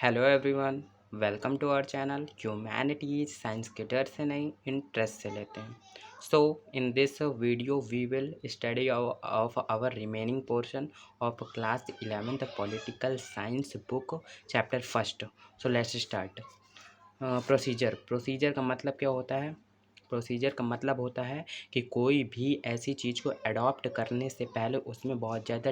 Hello everyone, welcome to our channel humanities science के डर से नहीं इंटरेस्ट से लेते हैं। So in this video we will study of our remaining portion of class 11th political science book chapter first. So let's start. Procedure का मतलब क्या होता है? प्रोसीजर का मतलब होता है कि कोई भी ऐसी चीज़ को अडॉप्ट करने से पहले उसमें बहुत ज़्यादा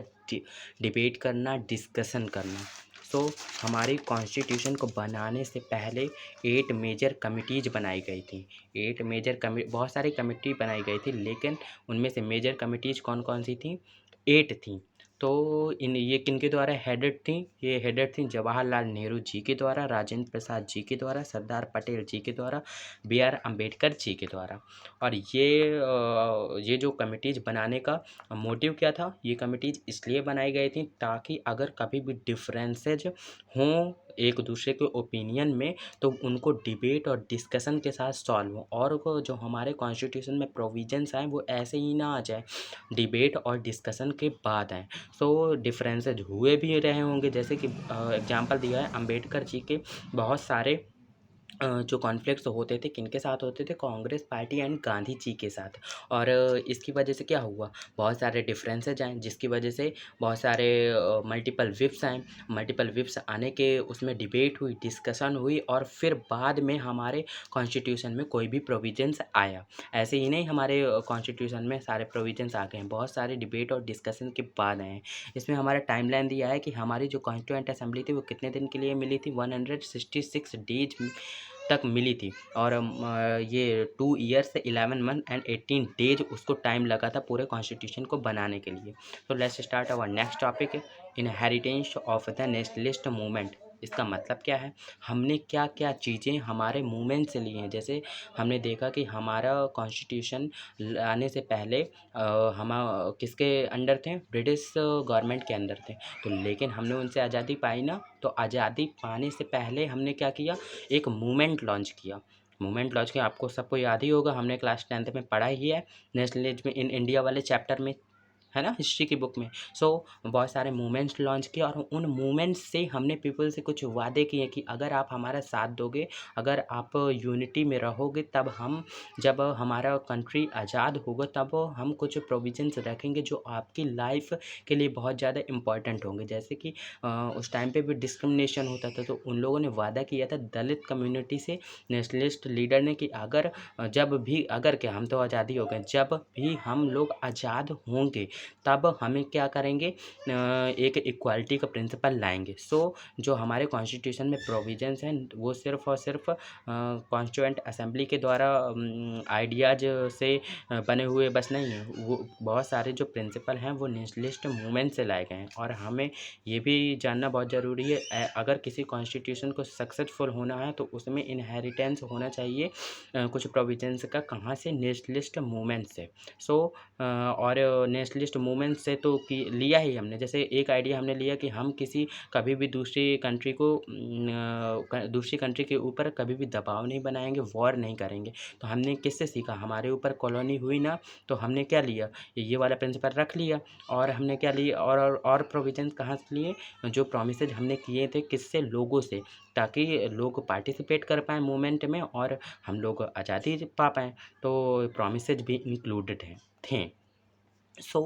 डिबेट करना, डिस्कशन करना। सो हमारी कॉन्स्टिट्यूशन को बनाने से पहले 8 मेजर कमिटीज़ बनाई गई थी। 8 मेजर बहुत सारी कमिटी बनाई गई थी, लेकिन उनमें से मेजर कमिटीज़ कौन कौन सी थी? 8 थी। तो ये किनके द्वारा हेडेड थी? ये हेडेड थी जवाहरलाल नेहरू जी के द्वारा, राजेंद्र प्रसाद जी के द्वारा, सरदार पटेल जी के द्वारा, B.R. अम्बेडकर जी के द्वारा। और ये जो कमिटीज़ बनाने का मोटिव क्या था? ये कमिटीज़ इसलिए बनाई गई थी ताकि अगर कभी भी डिफरेंसेज हों एक दूसरे के ओपिनियन में, तो उनको डिबेट और डिस्कशन के साथ सॉल्व हो, और जो हमारे कॉन्स्टिट्यूशन में प्रोविजंस आए वो ऐसे ही ना आ जाए, डिबेट और डिस्कशन के बाद आए। सो डिफरेंसेज हुए भी रहे होंगे, जैसे कि एग्जांपल दिया है अम्बेडकर जी के बहुत सारे जो कॉन्फ्लिक्ट्स होते थे किनके साथ होते थे? कांग्रेस पार्टी एंड गांधी जी के साथ। और इसकी वजह से क्या हुआ? बहुत सारे डिफरेंसेज आए, जिसकी वजह से बहुत सारे मल्टीपल विप्स आए। मल्टीपल विप्स आने के उसमें डिबेट हुई, डिस्कशन हुई, और फिर बाद में हमारे कॉन्स्टिट्यूशन में कोई भी प्रोविजंस आया। ऐसे ही नहीं हमारे कॉन्स्टिट्यूशन में सारे प्रोविजंस आ गए हैं, बहुत सारे डिबेट और डिस्कशन के बाद आए हैं। इसमें हमारा टाइमलाइन दिया है कि हमारी जो कॉन्स्टिट्यूएंट असेंबली थी वो कितने दिन के लिए मिली थी? 166 डेज तक मिली थी। और ये 2 ईयर्स 11 मंथ एंड 18 डेज उसको टाइम लगा था पूरे कॉन्स्टिट्यूशन को बनाने के लिए। तो let's start our next topic, inheritance of the nationalist movement. इसका मतलब क्या है? हमने क्या क्या चीज़ें हमारे मूवमेंट से ली हैं। जैसे हमने देखा कि हमारा कॉन्स्टिट्यूशन लाने से पहले हम किसके अंडर थे? ब्रिटिश गवर्नमेंट के अंडर थे। तो लेकिन हमने उनसे आज़ादी पाई ना, तो आज़ादी पाने से पहले हमने क्या किया? एक मूवमेंट लॉन्च किया। मूवमेंट लॉन्च किया, आपको सबको याद ही होगा, हमने क्लास 10th में पढ़ा ही है, नेशनलिज्म इन इंडिया वाले चैप्टर में, है ना, हिस्ट्री की बुक में। सो बहुत सारे मूवमेंट्स लॉन्च किए, और उन मूवमेंट्स से हमने पीपल से कुछ वादे किए कि अगर आप हमारा साथ दोगे, अगर आप यूनिटी में रहोगे, तब हम, जब हमारा कंट्री आज़ाद होगा, तब हम कुछ प्रोविजंस रखेंगे जो आपकी लाइफ के लिए बहुत ज़्यादा इम्पॉर्टेंट होंगे। जैसे कि उस टाइम पे भी डिस्क्रिमिनेशन होता था, तो उन लोगों ने वादा किया था दलित कम्युनिटी से, नेशनलिस्ट लीडर ने, कि अगर जब भी, अगर क्या, हम तो आज़ादी हो गए, जब भी हम लोग आज़ाद होंगे तब हमें क्या करेंगे? एक इक्वालिटी का प्रिंसिपल लाएंगे। सो जो हमारे कॉन्स्टिट्यूशन में प्रोविजंस हैं वो सिर्फ और सिर्फ कॉन्स्टिट्यूएंट असेंबली के द्वारा आइडियाज़ से बने हुए बस नहीं हैं, वो बहुत सारे जो प्रिंसिपल हैं वो नेशनलिस्ट मूवमेंट से लाए गए हैं। और हमें ये भी जानना बहुत ज़रूरी है, अगर किसी कॉन्स्टिट्यूशन को सक्सेसफुल होना है तो उसमें इनहेरिटेंस होना चाहिए कुछ प्रोविजंस का। कहाँ से? नेशनलिस्ट मूवमेंट से। सो और नेशनलिस्ट मूवमेंट से तो कि लिया ही हमने, जैसे एक आइडिया हमने लिया कि हम किसी, कभी भी दूसरी कंट्री को, दूसरी कंट्री के ऊपर कभी भी दबाव नहीं बनाएंगे, वॉर नहीं करेंगे। तो हमने किससे सीखा? हमारे ऊपर कॉलोनी हुई ना, तो हमने क्या लिया? ये वाला प्रिंसिपल रख लिया। और हमने क्या लिया? और प्रोविजन कहाँ से लिए? जो प्रोमिसेज हमने किए थे, किससे? लोगों से, ताकि लोग पार्टिसिपेट कर पाएँ मूवमेंट में और हम लोग आज़ादी पा पाएँ। तो प्रोमिसेज भी इंक्लूडेड हैं थे। सो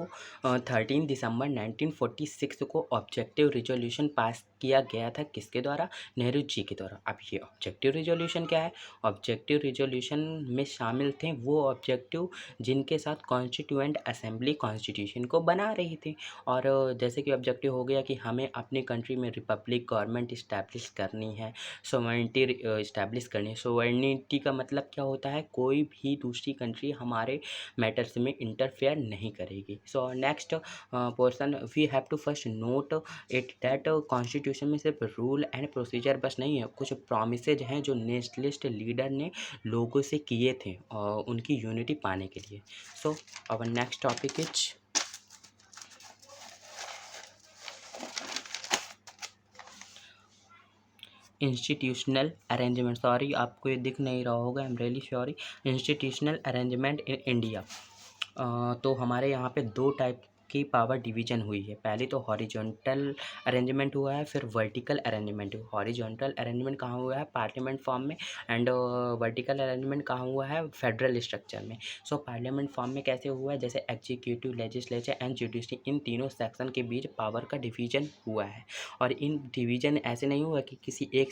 13 दिसंबर 1946 को ऑब्जेक्टिव रिजोल्यूशन पास किया गया था, किसके द्वारा? नेहरू जी के द्वारा। अब ये ऑब्जेक्टिव रिजोल्यूशन क्या है? ऑब्जेक्टिव रिजोल्यूशन में शामिल थे वो ऑब्जेक्टिव जिनके साथ कॉन्स्टिट्यूएंट असेंबली कॉन्स्टिट्यूशन को बना रही थी। और जैसे कि ऑब्जेक्टिव हो गया कि हमें अपनी कंट्री में रिपब्लिक गवर्नमेंट इस्टेब्लिश करनी है, सोवरेनिटी इस्टेब्लिश करनी है। सोवरेनिटी का मतलब क्या होता है? कोई भी दूसरी कंट्री हमारे मैटर्स में इंटरफेयर नहीं करेगी। So next portion we have to first note it that constitution में सिर्फ रूल एंड प्रोसीजर बस नहीं है, कुछ प्रॉमिसेज हैं जो नेशनलिस्ट लीडर ने लोगों से किए थे उनकी यूनिटी पाने के लिए। So our next topic is institutional arrangement. Sorry आपको ये दिख नहीं रहा होगा, I am really sorry. Institutional arrangement in India. तो हमारे यहाँ पे दो टाइप की पावर डिवीजन हुई है। पहले तो हॉरिजॉन्टल अरेंजमेंट हुआ है, फिर वर्टिकल अरेंजमेंट हुआ। हॉरिजॉन्टल अरेंजमेंट कहाँ हुआ है? पार्लियामेंट फॉर्म में। एंड वर्टिकल अरेंजमेंट कहाँ हुआ है? फेडरल स्ट्रक्चर में। सो पार्लियामेंट फॉर्म में कैसे हुआ है? जैसे एग्जीक्यूटिव, लेजिस्लेचर एंड जुडिशरी, इन तीनों सेक्शन के बीच पावर का डिवीजन हुआ है। और इन डिवीजन ऐसे नहीं हुआ कि किसी एक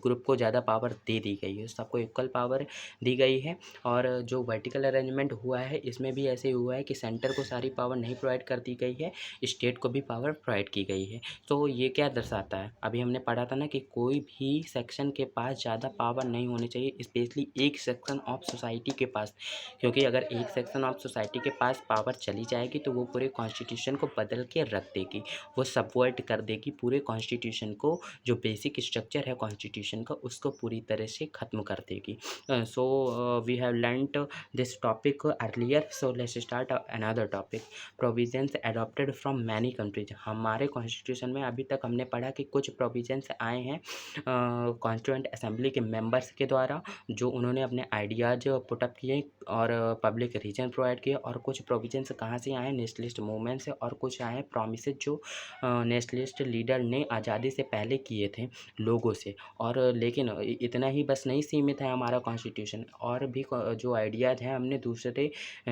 ग्रुप को ज़्यादा पावर दे दी गई है, सबको इक्वल पावर दी गई है। और जो वर्टिकल अरेंजमेंट हुआ है इसमें भी ऐसे हुआ है कि सेंटर को सारी पावर नहीं प्रोवाइड कर दी गई है, स्टेट को भी पावर प्रोवाइड की गई है। तो ये क्या दर्शाता है? अभी हमने पढ़ा था ना कि कोई भी सेक्शन के पास ज़्यादा पावर नहीं होनी चाहिए, स्पेशली एक सेक्शन ऑफ सोसाइटी के पास, क्योंकि अगर एक सेक्शन ऑफ सोसाइटी के पास पावर चली जाएगी तो वो पूरे कॉन्स्टिट्यूशन को बदल के रख देगी, वो सबवर्ट कर देगी पूरे कॉन्स्टिट्यूशन को, जो बेसिक स्ट्रक्चर है कॉन्स्टिट्यूशन का उसको पूरी तरह से ख़त्म कर देगी। So we have learned this topic earlier, so let's start another topic. Provisions adopted from many countries. हमारे कॉन्स्टिट्यूशन में अभी तक हमने पढ़ा कि कुछ प्रोविजंस आए हैं कॉन्स्टिट्यूएंट असेंबली के मेंबर्स के द्वारा, जो उन्होंने अपने आइडियाज़ पुटअप किए और पब्लिक रीजन प्रोवाइड किए। और कुछ प्रोविजंस कहाँ से आए हैं? नेशनलिस्ट मूवमेंट से। और कुछ आए हैं प्रोमिसेस जो नेशनलिस्ट लीडर ने आज़ादी से पहले किए थे लोगों से। और लेकिन इतना ही बस नहीं सीमित है हमारा कॉन्स्टिट्यूशन, और भी जो आइडियाज़ हैं हमने दूसरे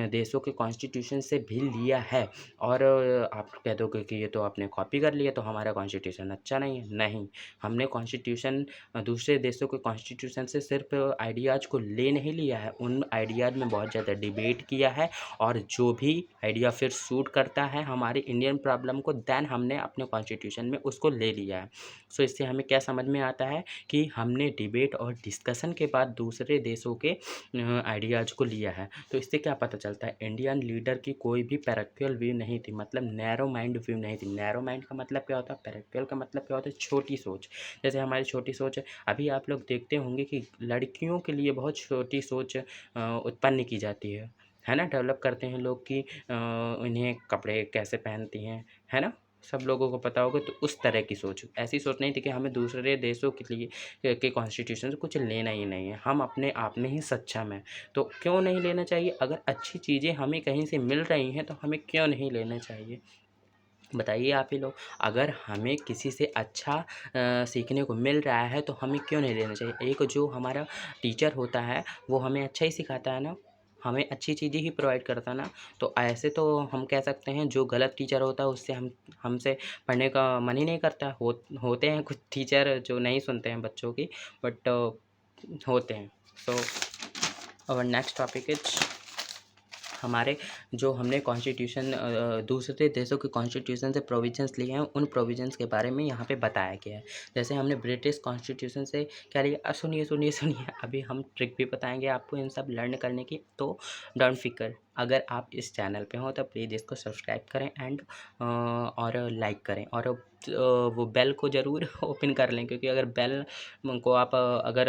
देशों के कॉन्स्टिट्यूशन से भी लिया है। और आप कह दोगे कि ये तो आपने कॉपी कर लिया तो हमारा कॉन्स्टिट्यूशन अच्छा नहीं है। नहीं, हमने कॉन्स्टिट्यूशन दूसरे देशों के कॉन्स्टिट्यूशन से सिर्फ आइडियाज़ को ले नहीं लिया है, उन आइडियाज़ में बहुत ज़्यादा डिबेट किया है, और जो भी आइडिया फिर सूट करता है हमारी इंडियन प्रॉब्लम को, देन हमने अपने कॉन्स्टिट्यूशन में उसको ले लिया है। सो इससे हमें क्या समझ में आता है कि हमने डिबेट और डिस्कशन के बाद दूसरे देशों के आइडियाज़ को लिया है। तो इससे क्या पता चलता है? इंडियन लीडर की कोई भी पैरेक्युलर व्यू नहीं थी, मतलब नैरो माइंड व्यू नहीं थी। नैरो माइंड का मतलब क्या होता है? पैरेक्युलर का मतलब क्या होता है? छोटी सोच। जैसे हमारी छोटी सोच है, अभी आप लोग देखते होंगे कि लड़कियों के लिए बहुत छोटी सोच उत्पन्न की जाती है ना? डेवलप करते हैं लोग कि इन्हें कपड़े कैसे पहनती हैं, है ना? सब लोगों को पता होगा। तो उस तरह की सोच, ऐसी सोच नहीं थी कि हमें दूसरे देशों के लिए के कॉन्स्टिट्यूशन से कुछ लेना ही नहीं है, हम अपने आप में ही सक्षम हैं। तो क्यों नहीं लेना चाहिए? अगर अच्छी चीज़ें हमें कहीं से मिल रही हैं तो हमें क्यों नहीं लेना चाहिए? बताइए आप ही लोग। अगर हमें किसी से अच्छा सीखने को मिल रहा है तो हमें क्यों नहीं लेना चाहिए? एक जो हमारा टीचर होता है वो हमें अच्छा ही सिखाता है ना, हमें अच्छी चीज़ें ही प्रोवाइड करता है ना। तो ऐसे तो हम कह सकते हैं जो गलत टीचर होता है उससे हमसे पढ़ने का मन ही नहीं करता। होते हैं कुछ टीचर जो नहीं सुनते हैं बच्चों की, बट होते हैं। So our next topic is, हमारे जो हमने कॉन्स्टिट्यूशन दूसरे देशों के कॉन्स्टिट्यूशन से प्रोविजंस लिए हैं, उन प्रोविजंस के बारे में यहाँ पे बताया गया है। जैसे हमने ब्रिटिश कॉन्स्टिट्यूशन से क्या लिया? सुनिए सुनिए सुनिए, अभी हम ट्रिक भी बताएंगे आपको इन सब लर्न करने की, तो डोंट फिकर। अगर आप इस चैनल पे हो तो प्लीज़ इसको सब्सक्राइब करें एंड और लाइक करें, और वो बेल को ज़रूर ओपन कर लें, क्योंकि अगर बेल को आप अगर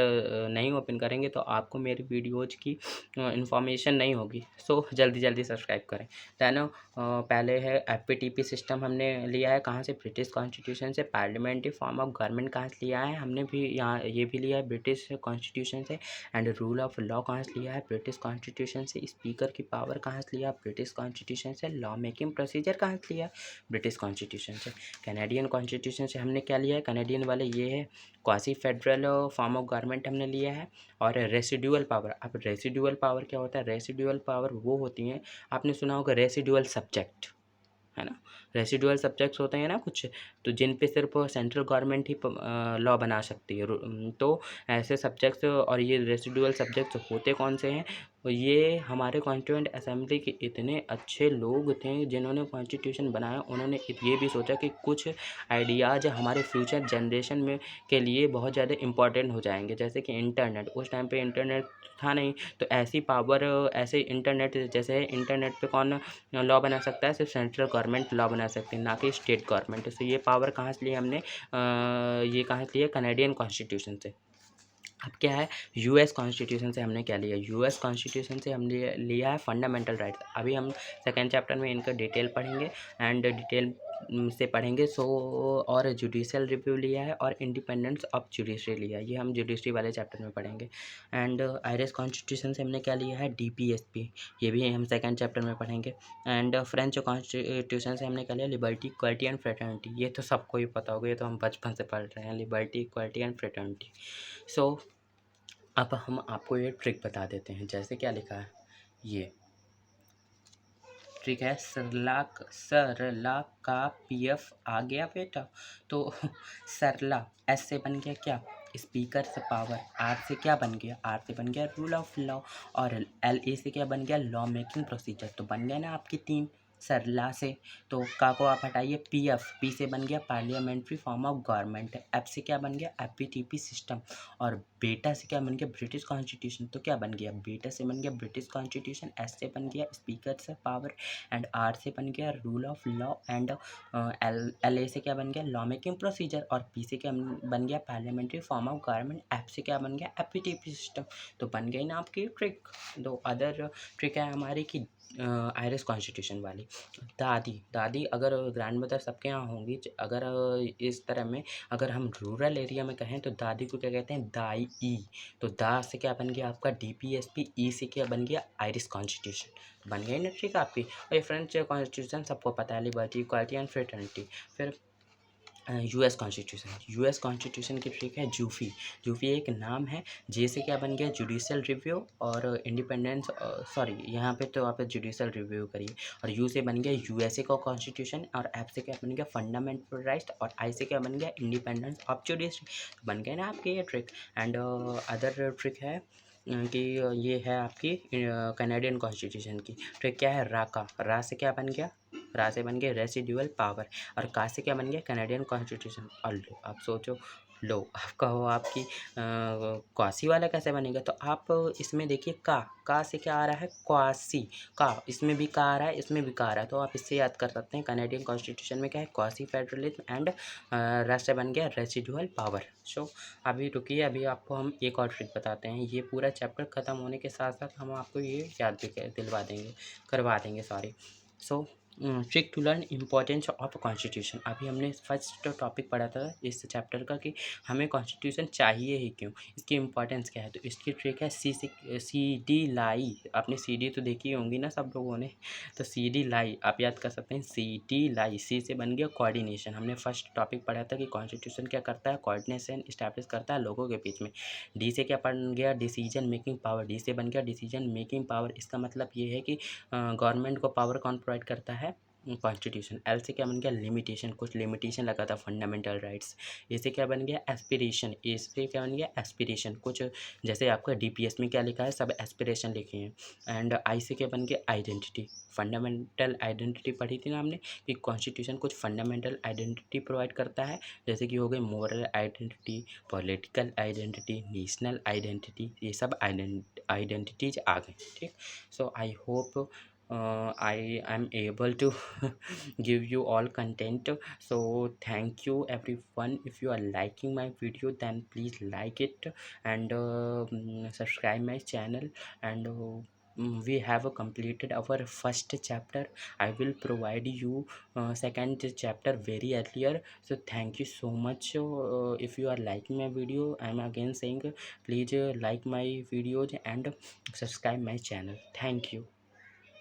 नहीं ओपन करेंगे तो आपको मेरी वीडियोज़ की इन्फॉर्मेशन नहीं होगी। सो जल्दी जल्दी सब्सक्राइब करें। देन पहले है एफपीटीपी सिस्टम हमने लिया है कहाँ से? ब्रिटिश कॉन्स्टिट्यूशन से। पार्लियामेंट्री फॉर्म ऑफ गवर्नमेंट कहाँ से लिया है? हमने भी यहाँ ये भी लिया है ब्रिटिश कॉन्स्टिट्यूशन से। एंड रूल ऑफ लॉ कहाँ से लिया है? ब्रिटिश कॉन्स्टिट्यूशन से। स्पीकर की पावर कहाँ से लिया? ब्रिटिश कॉन्स्टिट्यूशन से। लॉ मेकिंग प्रोसीजर कहाँ से लिया? ब्रिटिश कॉन्स्टिट्यूशन से। कैनेडियन कॉन्स्टिट्यूशन से हमने क्या लिया है? कैनेडियन वाले ये है quasi federal form of government हमने लिया है। और रेसिडुअल पावर, अब रेसिडुअल पावर क्या होता है? रेसिडुअल पावर वो होती हैं, आपने सुना होगा रेसिडुअल सब्जेक्ट, है ना? रेसिडुअल सब्जेक्ट्स होते हैं ना कुछ, तो जिन पे सिर्फ सेंट्रल गवर्नमेंट ही लॉ बना सकती है। तो ऐसे सब्जेक्ट्स, और ये रेसिडुअल सब्जेक्ट्स होते कौन से हैं? ये हमारे कॉन्स्टिट्यूएंट असेंबली के इतने अच्छे लोग थे जिन्होंने कॉन्स्टिट्यूशन बनाया, उन्होंने ये भी सोचा कि कुछ आइडियाज़ हमारे फ्यूचर जनरेशन में के लिए बहुत ज़्यादा इम्पॉर्टेंट हो जाएंगे। जैसे कि इंटरनेट, उस टाइम पे इंटरनेट था नहीं, तो ऐसी पावर, ऐसे इंटरनेट जैसे है, इंटरनेट पे कौन लॉ बना सकता है? सिर्फ सेंट्रल गवर्नमेंट लॉ बना सकती है, ना कि स्टेट गवर्नमेंट। तो ये पावर कहाँ से ली हमने? ये कहाँ से लिया? कैनेडियन कॉन्स्टिट्यूशन से। अब क्या है? यूएस कॉन्स्टिट्यूशन से हमने क्या लिया? यूएस कॉन्स्टिट्यूशन से हमने लिया है फंडामेंटल राइट्स। अभी हम सेकेंड चैप्टर में इनका डिटेल पढ़ेंगे एंड डिटेल से पढ़ेंगे। सो और जुडिशियल रिव्यू लिया है और इंडिपेंडेंस ऑफ जुडिशरी लिया है, ये हम जुडिशरी वाले चैप्टर में पढ़ेंगे। एंड आयरिश कॉन्स्टिट्यूशन से हमने क्या लिया है, DPSP, ये भी हम सेकंड चैप्टर में पढ़ेंगे। एंड फ्रेंच कॉन्स्टिट्यूशन से हमने क्या लिया, लिबर्टी, इक्वालिटी एंड फ्रेटर्निटी, ये तो सबको ही पता होगा, ये तो हम बचपन से पढ़ रहे हैं, लिबर्टी, इक्वालिटी एंड फ्रेटर्निटी। सो अब हम आपको ये ट्रिक बता देते हैं, जैसे क्या लिखा है, ये ट्रिक है, सरला का PF आ गया बेटा, तो सरला S से बन गया क्या, स्पीकर से पावर, R से क्या बन गया, R से बन गया रूल ऑफ लॉ, और LA से क्या बन गया, लॉ मेकिंग प्रोसीजर। तो बन गया ना आपकी 3 सरला से। तो का को आप हटाइए, PF, P से बन गया parliamentary form of government, F से क्या बन गया, FPTP सिस्टम, और बेटा से क्या बन गया, ब्रिटिश कॉन्स्टिट्यूशन। तो क्या बन गया, बेटा से बन गया ब्रिटिश कॉन्स्टिट्यूशन, S से बन गया स्पीकर से पावर, एंड R से बन गया rule of law, and LA से क्या बन गया, लॉ मेकिंग प्रोसीजर, और P से क्या बन गया, parliamentary form of government, F से क्या बन गया, FPTP सिस्टम। तो बन गई ना आपकी ट्रिक। दो अदर ट्रिक है हमारी कि आयरिश कॉन्स्टिट्यूशन वाली, दादी अगर ग्रैंड मदर सबके यहाँ होंगी, अगर इस तरह में अगर हम रूरल एरिया में कहें तो दादी को क्या कहते हैं, दाई ई। तो दा से क्या बन गया आपका DPSP, ई से क्या बन गया, आयरिश कॉन्स्टिट्यूशन। बन गई ना ट्रिक आपकी। और ये फ्रेंच कॉन्स्टिट्यूशन सबको पता है, लिबर्टी, इक्वालिटी एंड फ्रेटर्निटी। फिर US कॉन्स्टिट्यूशन की ट्रिक है जूफी एक नाम है। जे से क्या बन गया, जुडिशियल रिव्यू, और इंडिपेंडेंस, सॉरी यहाँ पे तो आप जुडिशियल रिव्यू करिए। और यू से बन गया USA का कॉन्स्टिट्यूशन, और एफ से क्या बन गया, फंडामेंटल राइट्स, और आई से क्या बन गया, इंडिपेंडेंस ऑफ जुडिशरी। तो बन गए ना आपके ये ट्रिक। एंड अदर ट्रिक है कि ये है आपकी कनाडियन कॉन्स्टिट्यूशन की ट्रिक। क्या है, रा से क्या बन गया, रा से बन गया रेसिडुअल पावर, और का से क्या बन गया, कनाडियन कॉन्स्टिट्यूशन। और लो आप सोचो, लो आप कहो आपकी क्वासी वाला कैसे बनेगा। तो आप इसमें देखिए, का से क्या आ रहा है, क्वासी, का, इसमें भी का आ रहा है, इसमें भी का आ रहा है। तो आप इससे याद कर सकते हैं, कनाडियन कॉन्स्टिट्यूशन में क्या है, क्वासी फेडरलिज्म, एंड राष्ट्र बन गया रेसिडुअल पावर। सो अभी रुकिए, अभी आपको हम एक और ट्रिक बताते हैं। ये पूरा चैप्टर ख़त्म होने के साथ साथ हम आपको ये याद भी करवा देंगे sorry. So trick to learn importance of constitution. अभी हमने फर्स्ट टॉपिक पढ़ा था इस चैप्टर का कि हमें कॉन्स्टिट्यूशन चाहिए ही क्यों, इसकी इम्पोर्टेंस क्या है। तो इसकी ट्रिक है CD लाई। आपने CD तो देखी होंगी ना सब लोगों ने, तो CD लाई आप याद कर सकते हैं, CD लाई। C से बन गया कोऑर्डिनेशन, हमने फर्स्ट टॉपिक पढ़ा था कि कॉन्स्टिट्यूशन क्या करता है, कोऑर्डिनेशन इस्टेब्लिश करता है लोगों के बीच में। D से क्या बन गया, डिसीजन मेकिंग पावर, D से बन गया डिसीजन मेकिंग पावर। इसका मतलब ये है कि गवर्नमेंट को पावर कौन प्रोवाइड करता है, कॉन्स्टिट्यूशन। एल से क्या बन गया, लिमिटेशन, कुछ लिमिटेशन लगा था, फंडामेंटल राइट्स। ए से क्या बन गया, एस्पिरेशन, ए से क्या बन गया, एस्पिरेशन, कुछ जैसे आपका DPS में क्या लिखा है, सब एस्पिरेशन लिखे हैं। एंड आई से क्या बन गया, आइडेंटिटी, फंडामेंटल आइडेंटिटी पढ़ी थी ना हमने कि कॉन्स्टिट्यूशन कुछ फंडामेंटल आइडेंटिटी प्रोवाइड करता है, जैसे कि हो गए moral identity, political identity, national identity, ये सब आइडेंटिटीज आ गए। ठीक। So I hope I am able to give you all content. So thank you everyone. If you are liking my video, then please like it, and subscribe my channel. And we have completed our first chapter. I will provide you second chapter very earlier. So thank you so much. If you are liking my video, I am again saying please like my videos and subscribe my channel. Thank you.